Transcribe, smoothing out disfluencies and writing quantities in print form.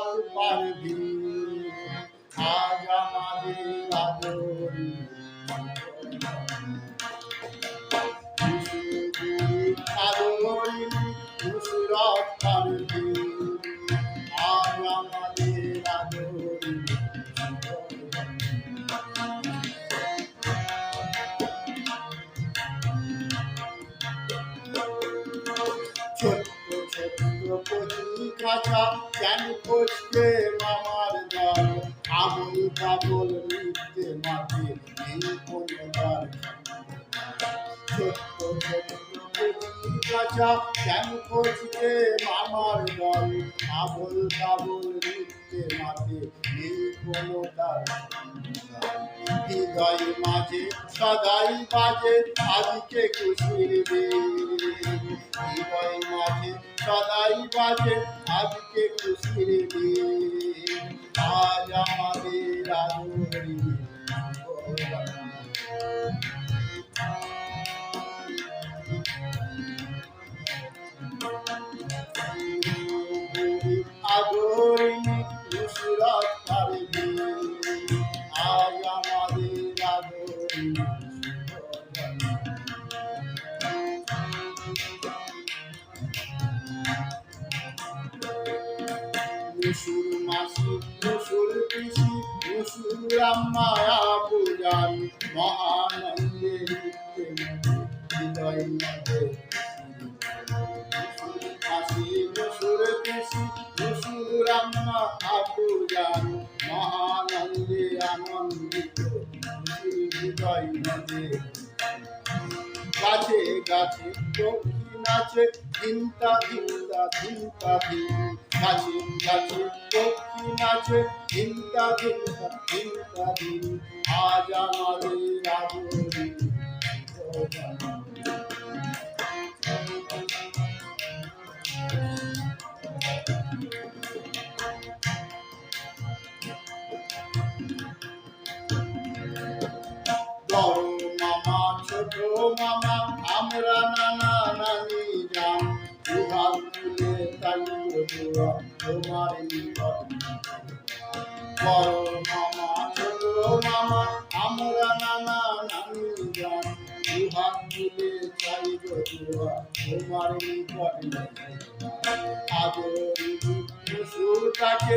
রাত পারবি আজ আমাদের আদরি আদরিনি নুসরাত পারবি আজ আমাদের আদরি ছোট্ট ছোট্ট কচি কাঁচা কেন খোঁজতে মামার দল আবল কাবল মিথ্যে মাঠে নেই কোনো দ্বার ছোট্ট ছোট্ট কচি কাঁচা কেন খোঁজতে মামার দল আবল কাবল মিথ্যে মাঠে নেই কোনো দ্বার হৃদয় মাঝে সদাই বাজে আজকে খুশির দিন হৃদয় মাঝে সদাই বাজে আজকে খুশির দিন আজ আমাদের আদরি আদরিনি নুসরাত পারবি আজ আমাদের আদরি নুসুর মাসি নুসুর পিসি নুসুর আম্মা আবু জান মহানন্দে হৃদয় মাঝে নুসুর মাসি নুসুর পিসি নুসুর আম্মা আবু জান মহানন্দে আনন্দিত হৃদয় মাঝে গাছে গাছে পক্ষী নাচে ধিনতা ধিনতা ধিনতা ধিন গাছে গাছে পক্ষী নাচে ধিনতা ধিনতা ধিনতা ধিন আজ আমাদের আদরি বড় মামা ছোট মামা আমরা নানা নানি যান দুহাত তুলে তাইব দোয়া তোমার নিকট বড় মামা ছোট মামা আমরা নানা নানি যান দুহাত তুলে তাইব দোয়া তোমার নিকট আদরি নুসুরটাকে